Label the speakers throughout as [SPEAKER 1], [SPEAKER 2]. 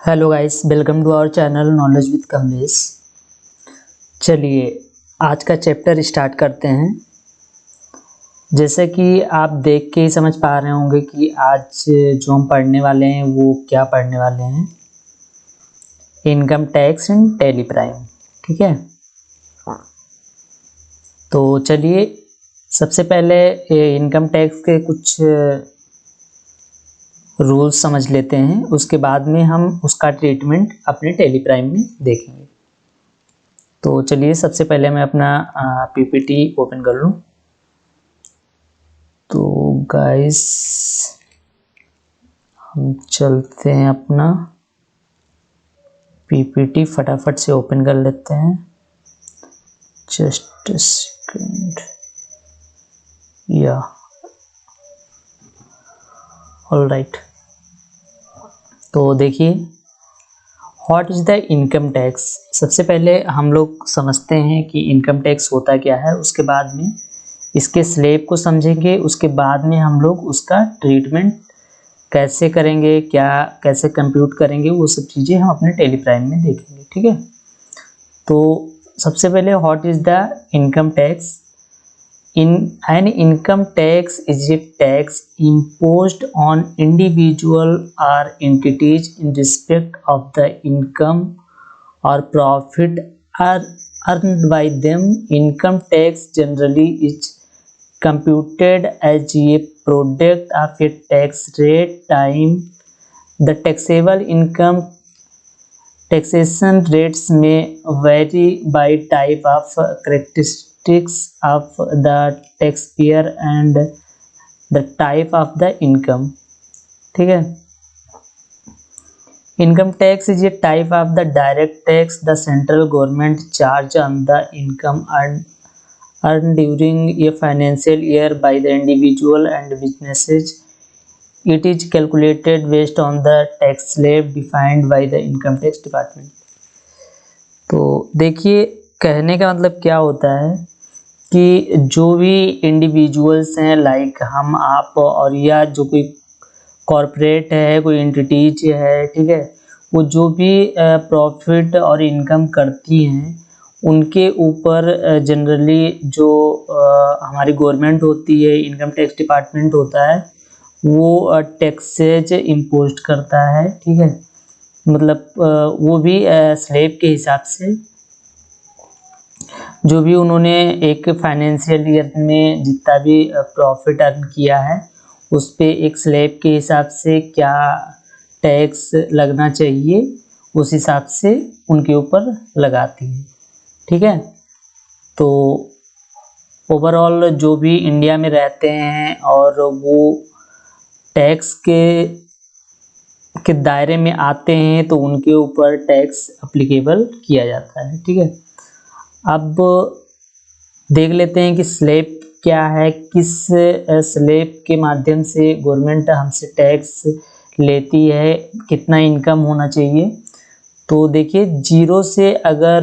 [SPEAKER 1] Hello guys, welcome to our channel knowledge with Kamlesh. चलिए आज का चैप्टर स्टार्ट करते हैं। जैसे कि आप देख के ही समझ पा रहे होंगे कि आज जो हम पढ़ने वाले हैं वो क्या पढ़ने वाले हैं, income tax in tally prime. ठीक है, तो चलिए सबसे पहले इनकम टैक्स के कुछ रूल्स समझ लेते हैं, उसके बाद में हम उसका ट्रीटमेंट अपने टैली प्राइम में देखेंगे। तो चलिए सबसे पहले मैं अपना पीपीटी ओपन कर लूँ। तो गाइस हम चलते हैं, अपना पीपीटी फटाफट से ओपन कर लेते हैं। जस्ट सेकंड, या ऑलराइट। तो देखिए what is the income tax. सबसे पहले हम लोग समझते हैं कि इनकम टैक्स होता क्या है, उसके बाद में इसके स्लैब को समझेंगे, उसके बाद में हम लोग उसका ट्रीटमेंट कैसे करेंगे, क्या कैसे कंप्यूट करेंगे, वो सब चीज़ें हम अपने टैली प्राइम में देखेंगे। ठीक है, तो सबसे पहले what is the income tax. An income tax is a tax imposed on individual or entities in respect of the income or profit earned by them. Income tax generally is computed as a product of a tax rate time. The taxable income taxation rates may vary by type of characteristics of the taxpayer and the type of the income. ठीक है, income tax is a type of the direct tax the central government charge on the income earned during a financial year by the individual and businesses. It is calculated based on the tax slab defined by the income tax department. तो देखिए कहने का मतलब क्या होता है कि जो भी इंडिविजुअल्स हैं, लाइक हम आप, और या जो कोई कॉरपोरेट है, कोई एंटिटीज है, ठीक है, वो जो भी प्रॉफिट और इनकम करती हैं उनके ऊपर जनरली जो हमारी गवर्नमेंट होती है, इनकम टैक्स डिपार्टमेंट होता है, वो टैक्सेज इम्पोज करता है। ठीक है, मतलब वो भी स्लैब के हिसाब से, जो भी उन्होंने एक फाइनेंशियल ईयर में जितना भी प्रॉफिट अर्न किया है उस पे एक स्लैब के हिसाब से क्या टैक्स लगना चाहिए, उस हिसाब से उनके ऊपर लगाती है। ठीक है, तो ओवरऑल जो भी इंडिया में रहते हैं और वो टैक्स के दायरे में आते हैं तो उनके ऊपर टैक्स अप्लीकेबल किया जाता है। ठीक है, अब देख लेते हैं कि स्लैब क्या है, किस स्लैब के माध्यम से गवर्नमेंट हमसे टैक्स लेती है, कितना इनकम होना चाहिए। तो देखिए 0 से अगर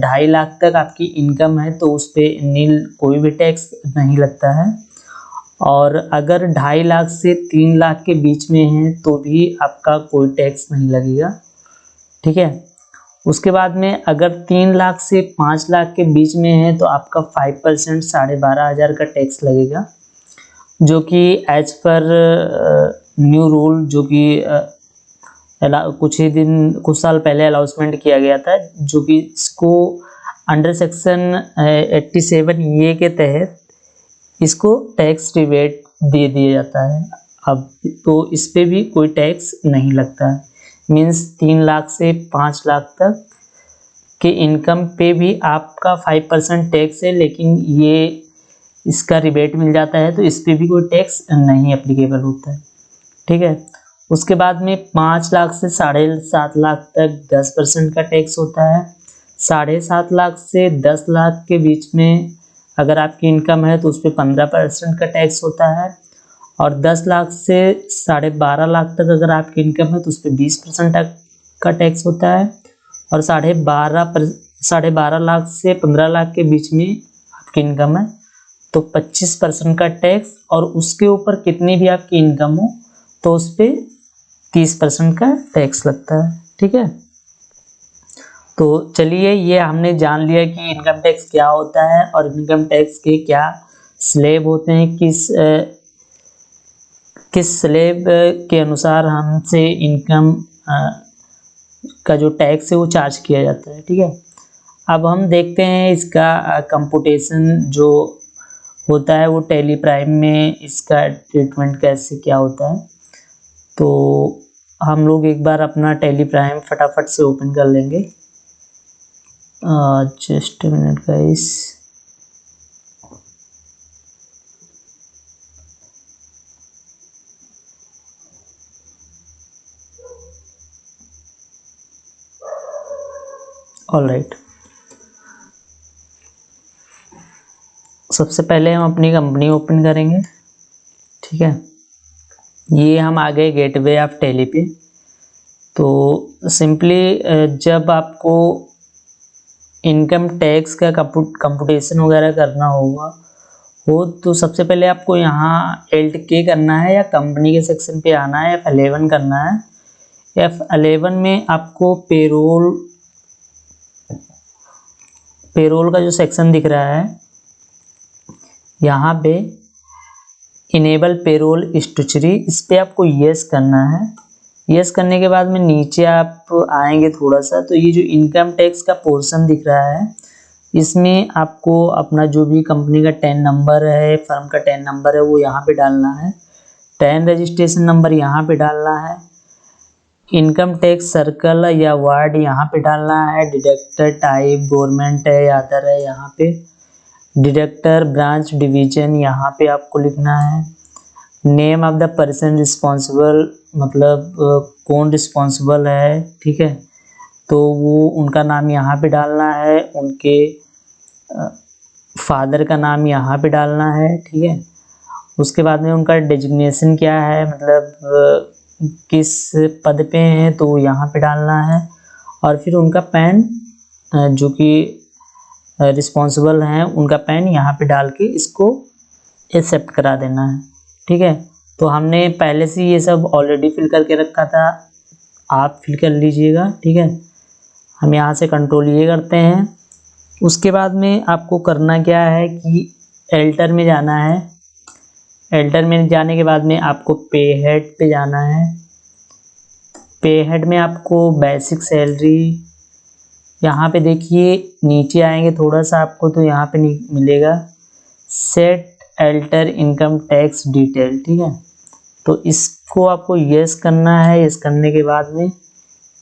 [SPEAKER 1] 2.5 लाख तक आपकी इनकम है तो उस पर नील कोई भी टैक्स नहीं लगता है, और अगर 2.5 लाख से 3 लाख के बीच में है तो भी आपका कोई टैक्स नहीं लगेगा। ठीक है, उसके बाद में अगर 3 लाख से 5 लाख के बीच में है तो आपका 5% 12,500 का टैक्स लगेगा, जो कि एज पर न्यू रूल, जो कि कुछ साल पहले अनाउंसमेंट किया गया था, जो कि इसको अंडर सेक्शन 87 ए के तहत इसको टैक्स रिबेट दे दिया जाता है। अब तो इस पे भी कोई टैक्स नहीं लगता है, मीन्स 3 लाख से 5 लाख तक के इनकम पे भी आपका 5% टैक्स है, लेकिन ये इसका रिबेट मिल जाता है तो इस पे भी कोई टैक्स नहीं एप्लीकेबल होता है। ठीक है, उसके बाद में 5 लाख से 7.5 लाख तक 10% का टैक्स होता है। 7.5 लाख से 10 लाख के बीच में अगर आपकी इनकम है तो उस पर 15% का टैक्स होता है, और 10 लाख से 12.5 लाख तक अगर आपकी इनकम है तो उस पर 20% का टैक्स होता है, और 12.5 लाख से 15 लाख के बीच में आपकी इनकम है तो 25% का टैक्स, और उसके ऊपर कितनी भी आपकी इनकम हो तो उस पर 30% का टैक्स लगता है। ठीक है। तो चलिए, ये हमने जान लिया कि इनकम टैक्स क्या होता है और इनकम टैक्स के क्या स्लैब होते हैं, किस स्लैब के अनुसार हमसे इनकम का जो टैक्स है वो चार्ज किया जाता है। ठीक है, अब हम देखते हैं इसका कंप्यूटेशन जो होता है वो टैली प्राइम में इसका ट्रीटमेंट कैसे क्या होता है। तो हम लोग एक बार अपना टैली प्राइम फटाफट से ओपन कर लेंगे। Just minute guys. ऑलराइट, सबसे पहले हम अपनी कंपनी ओपन करेंगे। ठीक है, ये हम आ गए गेटवे ऑफ टैली पे। तो सिंपली जब आपको इनकम टैक्स का कंप्यूटेशन वगैरह करना हो तो सबसे पहले आपको यहाँ Alt K करना है या कंपनी के सेक्शन पे आना है, F11 करना है। F11 में आपको पेरोल का जो सेक्शन दिख रहा है यहाँ पे इनेबल पेरोल स्टैट्यूटरी, इस पे आपको यस करना है। यस करने के बाद में नीचे आप आएंगे थोड़ा सा, तो ये जो इनकम टैक्स का पोर्शन दिख रहा है इसमें आपको अपना जो भी कंपनी का टेन नंबर है, फर्म का टेन नंबर है वो यहाँ पे डालना है। टेन रजिस्ट्रेशन नंबर यहाँ पे डालना है। इनकम टैक्स सर्कल या वार्ड यहाँ पे डालना है। डिडक्टर टाइप गवर्नमेंट है या अदर है यहाँ पे। डिडक्टर ब्रांच डिवीजन यहाँ पे आपको लिखना है। Name of the person responsible, मतलब कौन रिस्पॉन्सिबल है। ठीक है, तो वो उनका नाम यहाँ पे डालना है। उनके फादर का नाम यहाँ पे डालना है। ठीक है, उसके बाद में उनका डेजिग्नेशन क्या है, मतलब किस पद पे हैं तो यहाँ पे डालना है। और फिर उनका पैन जो कि रिस्पॉन्सिबल हैं उनका पैन यहाँ पे डाल के इसको एक्सेप्ट करा देना है। ठीक है, तो हमने पहले से ये सब ऑलरेडी फिल करके रखा था, आप फिल कर लीजिएगा। ठीक है, हम यहाँ से कंट्रोल ये करते हैं। उसके बाद में आपको करना क्या है कि एल्टर में जाना है। एल्टर में जाने के बाद में आपको पे हेड पे जाना है। पे हेड में आपको बेसिक सैलरी, यहाँ पे देखिए नीचे आएंगे थोड़ा सा आपको तो यहाँ पे मिलेगा set alter income tax detail. ठीक है, तो इसको आपको यस करना है। यस करने के बाद में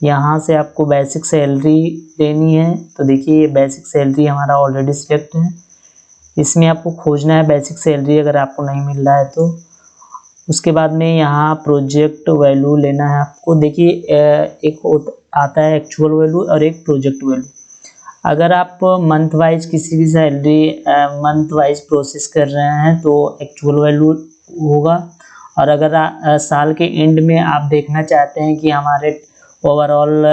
[SPEAKER 1] यहाँ से आपको बेसिक सैलरी देनी है। तो देखिए ये बेसिक सैलरी हमारा ऑलरेडी सिलेक्ट है, इसमें आपको खोजना है बेसिक सैलरी अगर आपको नहीं मिल रहा है तो। उसके बाद में यहाँ प्रोजेक्ट वैल्यू लेना है आपको। देखिए एक आता है एक्चुअल वैल्यू और एक प्रोजेक्ट वैल्यू। अगर आप मंथ वाइज किसी भी सैलरी मंथ वाइज प्रोसेस कर रहे हैं तो एक्चुअल वैल्यू होगा, और अगर साल के एंड में आप देखना चाहते हैं कि हमारे ओवरऑल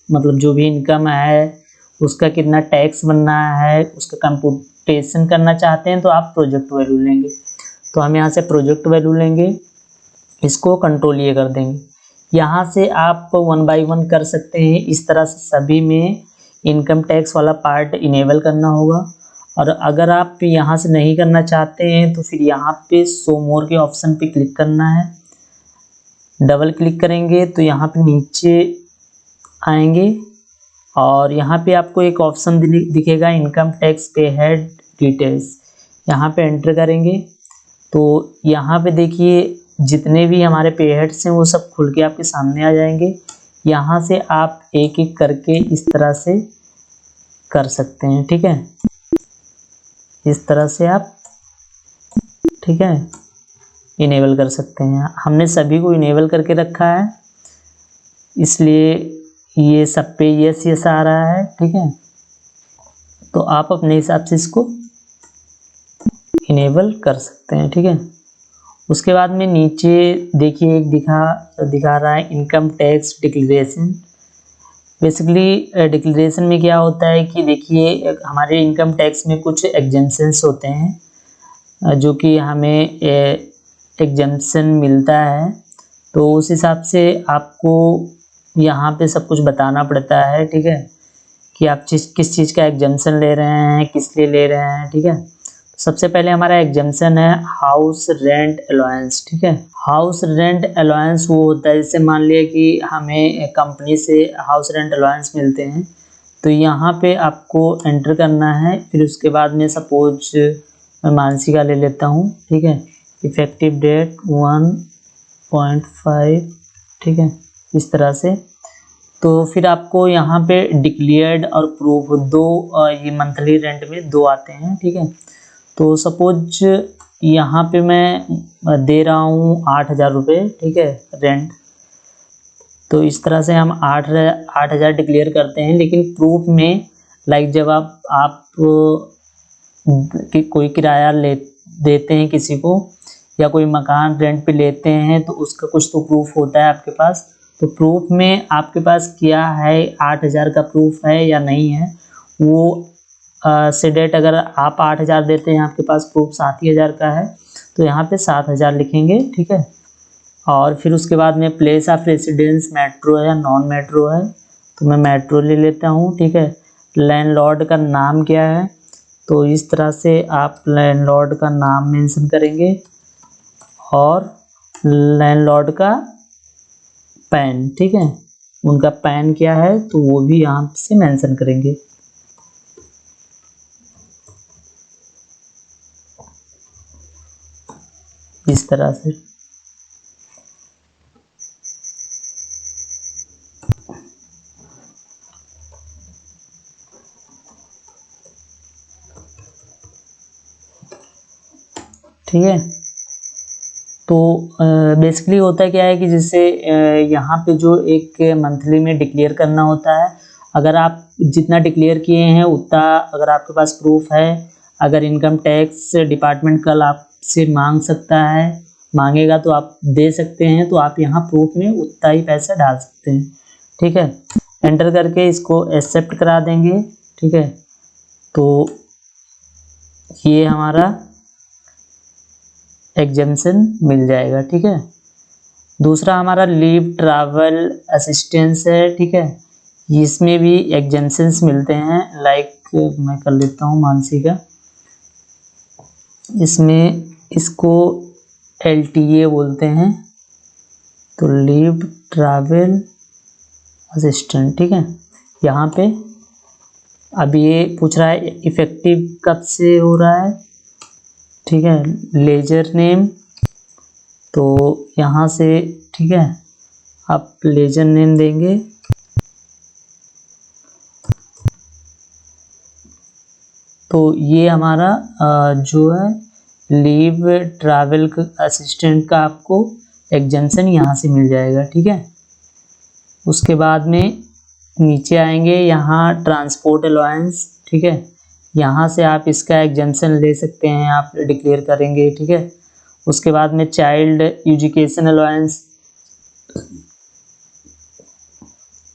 [SPEAKER 1] मतलब जो भी इनकम है उसका कितना टैक्स बनना है, उसका कंप्यूटेशन करना चाहते हैं तो आप प्रोजेक्ट वैल्यू लेंगे। तो हम यहाँ से प्रोजेक्ट वैल्यू लेंगे, इसको कंट्रोल ये कर देंगे। यहाँ से आप 1 बाय 1 कर सकते हैं। इस तरह से सभी में इनकम टैक्स वाला पार्ट इनेबल करना होगा। और अगर आप यहाँ से नहीं करना चाहते हैं तो फिर यहाँ पे शो मोर के ऑप्शन पे क्लिक करना है। डबल क्लिक करेंगे तो यहाँ पे नीचे आएंगे और यहाँ पे आपको एक ऑप्शन दिखेगा इनकम टैक्स पे हेड डिटेल्स, यहाँ पे एंटर करेंगे तो यहाँ पे देखिए जितने भी हमारे पे हेड्स हैं वो सब खुल के आपके सामने आ जाएंगे। यहाँ से आप एक एक करके इस तरह से कर सकते हैं। ठीक है, इस तरह से आप ठीक है इनेबल कर सकते हैं। हमने सभी को इनेबल करके रखा है इसलिए ये सब पे यस यस आ रहा है। ठीक है, तो आप अपने हिसाब से इसको इनेबल कर सकते हैं। ठीक है, उसके बाद में नीचे देखिए एक दिखा रहा है income tax declaration. Basically declaration में क्या होता है कि देखिए हमारे इनकम टैक्स में कुछ एग्जेम्पशंस होते हैं जो कि हमें एग्जेम्पशन मिलता है, तो उस हिसाब से आपको यहाँ पे सब कुछ बताना पड़ता है, ठीक है, कि आप किस चीज़ का एग्जम्पशन ले रहे हैं, किस लिए ले रहे हैं, ठीक है। सबसे पहले हमारा एग्जम्पशन है हाउस रेंट अलाउंस, ठीक है। हाउस रेंट अलाउंस वो होता है, जैसे मान लिया कि हमें कंपनी से हाउस रेंट अलाउंस मिलते हैं, तो यहाँ पे आपको एंटर करना है। फिर उसके बाद में सपोज मैं मानसी का ले लेता हूँ, ठीक है, इफेक्टिव डेट 1.5, ठीक है, इस तरह से। तो फिर आपको यहाँ पे डिक्लेयर्ड और प्रूफ दो, ये मंथली रेंट में दो आते हैं, ठीक है। तो सपोज यहाँ पे मैं दे रहा हूँ 8,000 रुपये, ठीक है, रेंट। तो इस तरह से हम 8,000 डिक्लेयर करते हैं, लेकिन प्रूफ में लाइक जब आप कि कोई किराया देते हैं किसी को, या कोई मकान रेंट पे लेते हैं, तो उसका कुछ तो प्रूफ होता है आपके पास। तो प्रूफ में आपके पास क्या है, 8,000 का प्रूफ है या नहीं है, वो से डेट अगर आप 8,000 देते हैं, आपके पास प्रूफ 7,000 का है, तो यहाँ पे 7,000 लिखेंगे, ठीक है। और फिर उसके बाद में प्लेस ऑफ रेसिडेंस मेट्रो है या नॉन मेट्रो है, तो मैं मेट्रो ले लेता हूँ, ठीक है। लैंडलॉर्ड का नाम क्या है, तो इस तरह से आप लैंडलॉर्ड का नाम मेंशन करेंगे, और लैंडलॉर्ड का पैन, ठीक है, उनका पैन क्या है, तो वो भी यहाँ से मेंशन करेंगे। इस तरह से। ठीक है, तो बेसिकली होता क्या है कि जैसे यहाँ पे जो एक मंथली में डिक्लेयर करना होता है, अगर आप जितना डिक्लेयर किए हैं उतना अगर आपके पास प्रूफ है, अगर इनकम टैक्स डिपार्टमेंट कल आपसे मांग सकता है, मांगेगा तो आप दे सकते हैं, तो आप यहाँ प्रूफ में उतना ही पैसा डाल सकते हैं, ठीक है। एंटर करके इसको एक्सेप्ट करा देंगे, ठीक है। तो ये हमारा एग्जेम्पशन मिल जाएगा, ठीक है। दूसरा हमारा लीव ट्रैवल असिस्टेंस है, ठीक है, इसमें भी एग्जेम्पशंस मिलते हैं। लाइक मैं कर लेता हूँ मानसी का, इसमें इसको LTA बोलते हैं, तो लीव ट्रैवल असिस्टेंट, ठीक है। यहाँ पे अब ये पूछ रहा है इफेक्टिव कब से हो रहा है, ठीक है, लेजर नेम, तो यहाँ से, ठीक है, आप लेजर नेम देंगे। तो ये हमारा जो है लीव ट्रैवल असिस्टेंट का आपको एग्जेम्पशन यहाँ से मिल जाएगा, ठीक है। उसके बाद में नीचे आएंगे, यहाँ ट्रांसपोर्ट अलाउंस, ठीक है, यहाँ से आप इसका एग्जेम्पशन ले सकते हैं, आप डिक्लेयर करेंगे, ठीक है। उसके बाद में चाइल्ड एजुकेशन अलाउंस,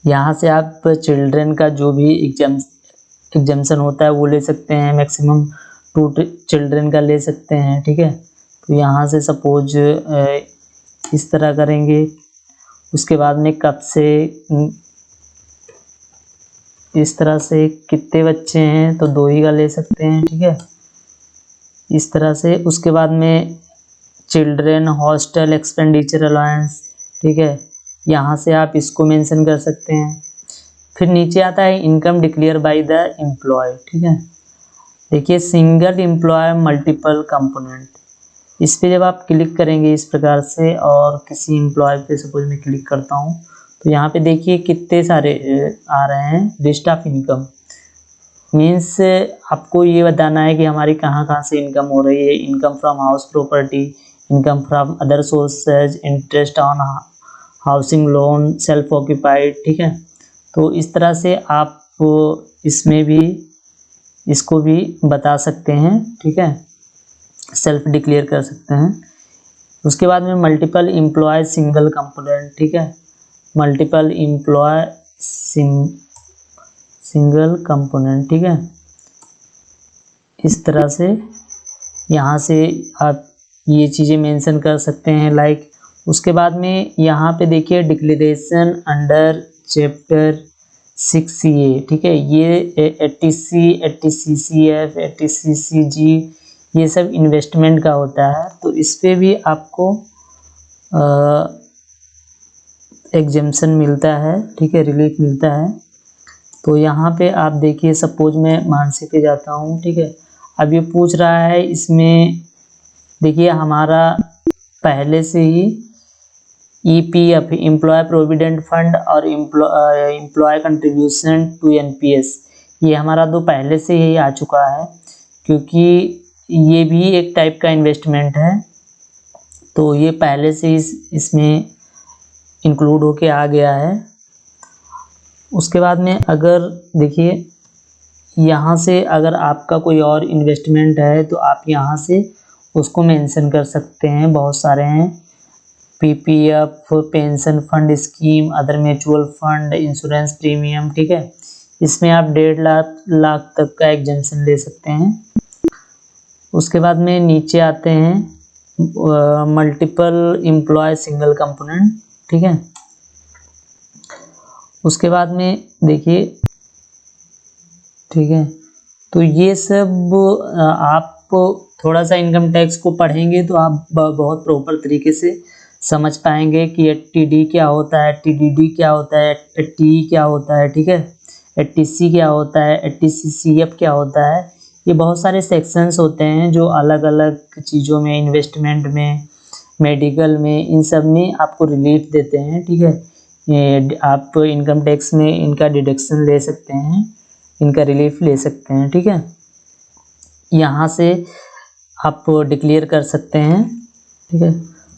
[SPEAKER 1] यहाँ से आप चिल्ड्रन का जो भी एग्जेम्पशन होता है वो ले सकते हैं, मैक्सिमम 2 चिल्ड्रन का ले सकते हैं, ठीक है। तो यहाँ से सपोज इस तरह करेंगे। उसके बाद में कब से, इस तरह से कितने बच्चे हैं, तो 2 ही का ले सकते हैं, ठीक है, इस तरह से। उसके बाद में चिल्ड्रन हॉस्टल एक्सपेंडिचर अलाउंस, ठीक है, यहाँ से आप इसको मेंशन कर सकते हैं। फिर नीचे आता है income declare by the employ, ठीक है। देखिए सिंगल एम्प्लॉय मल्टीपल कंपोनेंट, इस पे जब आप क्लिक करेंगे इस प्रकार से, और किसी एम्प्लॉय पे सपोज मैं क्लिक करता हूँ, तो यहाँ पे देखिए कितने सारे आ रहे हैं, लिस्ट ऑफ इनकम। मीन्स आपको ये बताना है कि हमारी कहाँ कहाँ से इनकम हो रही है। Income from house property, income from other sources, interest on housing loan, self occupied, ठीक है। तो इस तरह से आप इसमें भी इसको भी बता सकते हैं, ठीक है, सेल्फ डिक्लेयर कर सकते हैं। उसके बाद में मल्टीपल एम्प्लॉय सिंगल कंपोनेंट, ठीक है, मल्टीपल एम्प्लॉय सिंगल कंपोनेंट, ठीक है, इस तरह से यहाँ से आप ये चीज़ें मेंशन कर सकते हैं। लाइक उसके बाद में यहाँ पे देखिए डिक्लेरेशन अंडर चैप्टर 6A, ठीक है। ये 80C 80CCF 80CCG ये सब इन्वेस्टमेंट का होता है, तो इस पे भी आपको एग्जेम्पशन मिलता है, ठीक है, रिलीफ मिलता है। तो यहाँ पे आप देखिए, सपोज मैं मानसी पे जाता हूँ, ठीक है। अब ये पूछ रहा है, इसमें देखिए हमारा पहले से ही EPF एम्प्लॉय प्रोविडेंट फंड और एम्प्लॉय कंट्रीब्यूशन टू NPS, ये हमारा तो पहले से ही आ चुका है, क्योंकि ये भी एक टाइप का इन्वेस्टमेंट है, तो ये पहले से इसमें इंक्लूड होके आ गया है। उसके बाद में अगर देखिए यहाँ से अगर आपका कोई और इन्वेस्टमेंट है तो आप यहाँ से उसको मेंशन कर सकते हैं, बहुत सारे हैं। PPF pension fund scheme, other mutual fund, insurance premium, ठीक है। इसमें आप 1.5 लाख तक का एग्जेम्पशन ले सकते हैं। उसके बाद में नीचे आते हैं मल्टीपल एम्प्लॉय सिंगल कंपोनेंट, ठीक है। उसके बाद में देखिए, ठीक है, तो ये सब आप थोड़ा सा इनकम टैक्स को पढ़ेंगे तो आप बहुत प्रॉपर तरीके से समझ पाएंगे कि TD क्या होता है, TDD क्या होता है, TE क्या होता है, ठीक है, TC क्या होता है, TCCF क्या होता है। ये बहुत सारे सेक्शंस होते हैं जो अलग अलग चीज़ों में, इन्वेस्टमेंट में, मेडिकल में, इन सब में आपको रिलीफ देते हैं, ठीक है। ये आप इनकम टैक्स में इनका डिडक्शन ले सकते हैं, इनका रिलीफ ले सकते हैं, ठीक है। यहाँ से आप डिक्लेयर कर सकते हैं, ठीक है।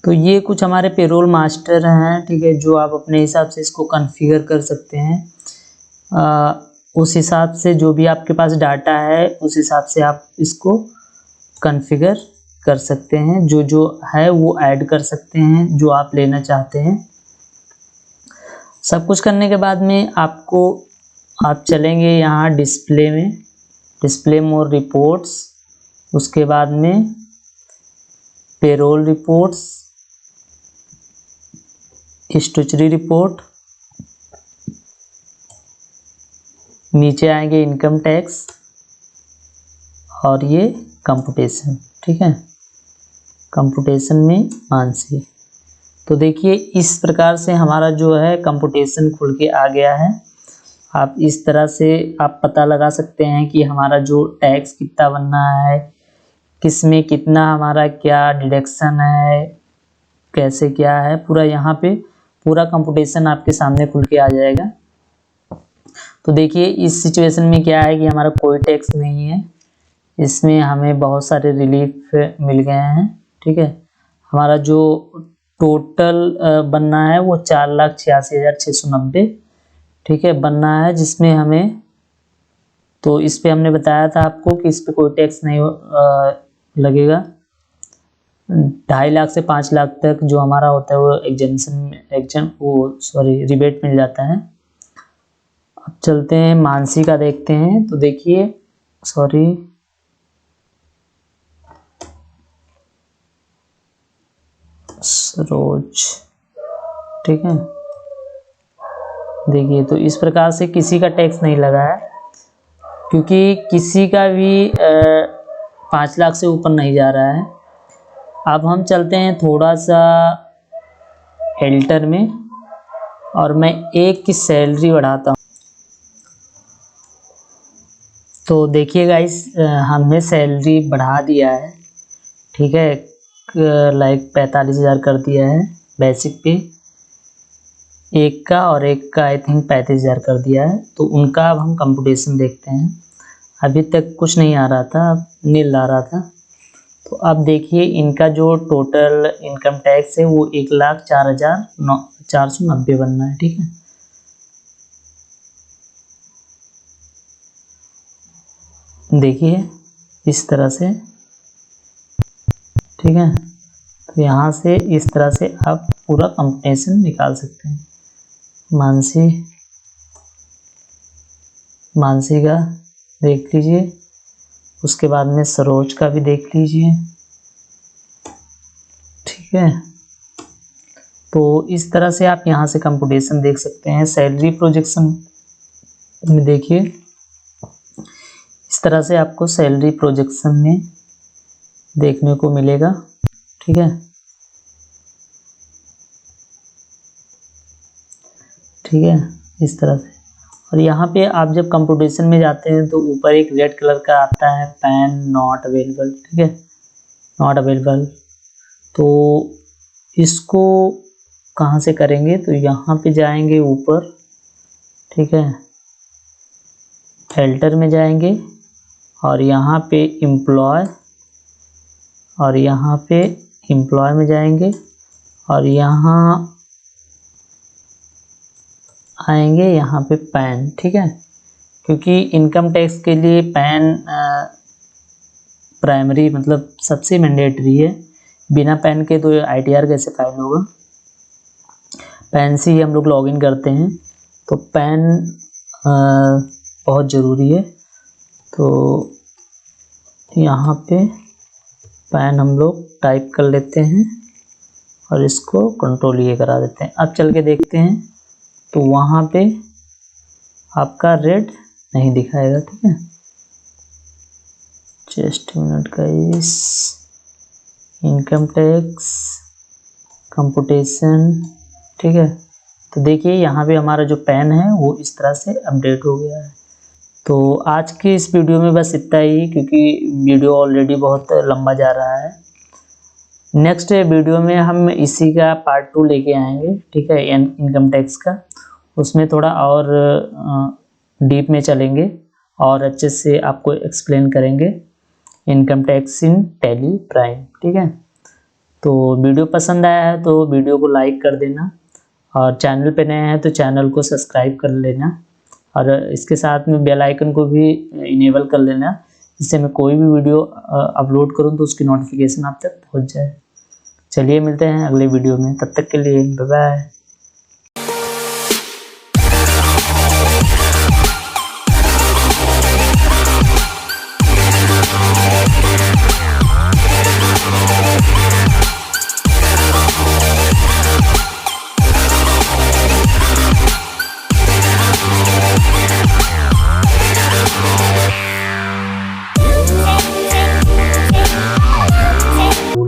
[SPEAKER 1] तो ये कुछ हमारे पेरोल मास्टर हैं, ठीक है, जो आप अपने हिसाब से इसको कॉन्फ़िगर कर सकते हैं। उस हिसाब से जो भी आपके पास डाटा है उस हिसाब से आप इसको कॉन्फ़िगर कर सकते हैं, जो है वो ऐड कर सकते हैं जो आप लेना चाहते हैं। सब कुछ करने के बाद में आप चलेंगे यहाँ डिस्प्ले में, डिस्प्ले मोर रिपोर्ट्स, उसके बाद में पेरोल रिपोर्ट्स, स्टैट्यूटरी रिपोर्ट, नीचे आएंगे इनकम टैक्स और ये कंप्यूटेशन, ठीक है, कंप्यूटेशन में मानसी। तो देखिए इस प्रकार से हमारा जो है कंप्यूटेशन खुल के आ गया है। आप इस तरह से आप पता लगा सकते हैं कि हमारा जो टैक्स कितना बनना है, किस में कितना हमारा क्या डिडक्शन है, कैसे क्या है, पूरा यहाँ पे पूरा कंप्यूटेशन आपके सामने खुल के आ जाएगा। तो देखिए इस सिचुएशन में क्या है कि हमारा कोई टैक्स नहीं है, इसमें हमें बहुत सारे रिलीफ मिल गए हैं, ठीक है। हमारा जो टोटल बनना है वो 4,86,690, ठीक है, बनना है, जिसमें हमें, तो इस पे हमने बताया था आपको कि इस पे कोई टैक्स नहीं लगेगा। 2.5 लाख से 5 लाख तक जो हमारा होता है वो रिबेट मिल जाता है। अब चलते हैं मानसी का देखते हैं। तो देखिए सरोज, ठीक है, देखिए तो इस प्रकार से किसी का टैक्स नहीं लगा है, क्योंकि किसी का भी 5 लाख से ऊपर नहीं जा रहा है। अब हम चलते हैं थोड़ा सा एल्टर में और मैं एक की सैलरी बढ़ाता हूँ। तो देखिए गाइस, हमने सैलरी बढ़ा दिया है, ठीक है, लाइक 45,000 कर दिया है बेसिक पे, एक का और एक का आई थिंक 35,000 कर दिया है। तो उनका अब हम कंप्यूटेशन देखते हैं। अभी तक कुछ नहीं आ रहा था, अब नील आ रहा था। तो अब देखिए इनका जो टोटल इनकम टैक्स है वो 1,04,490 बनना है, ठीक है। देखिए इस तरह से, ठीक है। तो यहाँ से इस तरह से आप पूरा कंप्यूटेशन निकाल सकते हैं। मानसी का देख लीजिए, उसके बाद में सरोज का भी देख लीजिए, ठीक है। तो इस तरह से आप यहाँ से कंप्यूटेशन देख सकते हैं। सैलरी प्रोजेक्शन में देखिए, इस तरह से आपको सैलरी प्रोजेक्शन में देखने को मिलेगा, ठीक है। ठीक है, इस तरह से। और यहाँ पे आप जब कंप्यूटेशन में जाते हैं तो ऊपर एक रेड कलर का आता है पैन नॉट अवेलेबल, ठीक है, नॉट अवेलेबल। तो इसको कहाँ से करेंगे, तो यहाँ पे जाएंगे ऊपर, ठीक है, फिल्टर में जाएंगे और यहाँ पे एम्प्लॉय, और यहाँ पे एम्प्लॉय में जाएंगे और यहाँ आएंगे, यहाँ पे पैन, ठीक है, क्योंकि इनकम टैक्स के लिए पैन प्राइमरी मतलब सबसे मैंडेटरी है। बिना पैन के तो ITR कैसे फाइल होगा। पैन से ही हम लोग लॉगिन करते हैं, तो पैन बहुत ज़रूरी है। तो यहाँ पे पैन हम लोग टाइप कर लेते हैं और इसको कंट्रोल ये करा देते हैं। अब चल के देखते हैं तो वहाँ पे आपका रेड नहीं दिखाएगा, ठीक है। जस्ट मिनट का, इस इनकम टैक्स कंप्यूटेशन, ठीक है। तो देखिए यहाँ पे हमारा जो पैन है वो इस तरह से अपडेट हो गया है। तो आज की इस वीडियो में बस इतना ही, क्योंकि वीडियो ऑलरेडी बहुत लंबा जा रहा है। नेक्स्ट वीडियो में हम इसी का पार्ट 2 लेके आएंगे, ठीक है, इनकम टैक्स का। उसमें थोड़ा और डीप में चलेंगे और अच्छे से आपको एक्सप्लेन करेंगे income tax in tally prime, ठीक है। तो वीडियो पसंद आया है तो वीडियो को लाइक कर देना, और चैनल पे नए हैं तो चैनल को सब्सक्राइब कर लेना, और इसके साथ में बेल आइकन को भी इनेबल कर लेना, जिससे मैं कोई भी वीडियो अपलोड करूं तो उसकी नोटिफिकेशन आप तक पहुंच जाए। चलिए मिलते हैं अगले वीडियो में, तब तक के लिए बाय बाय।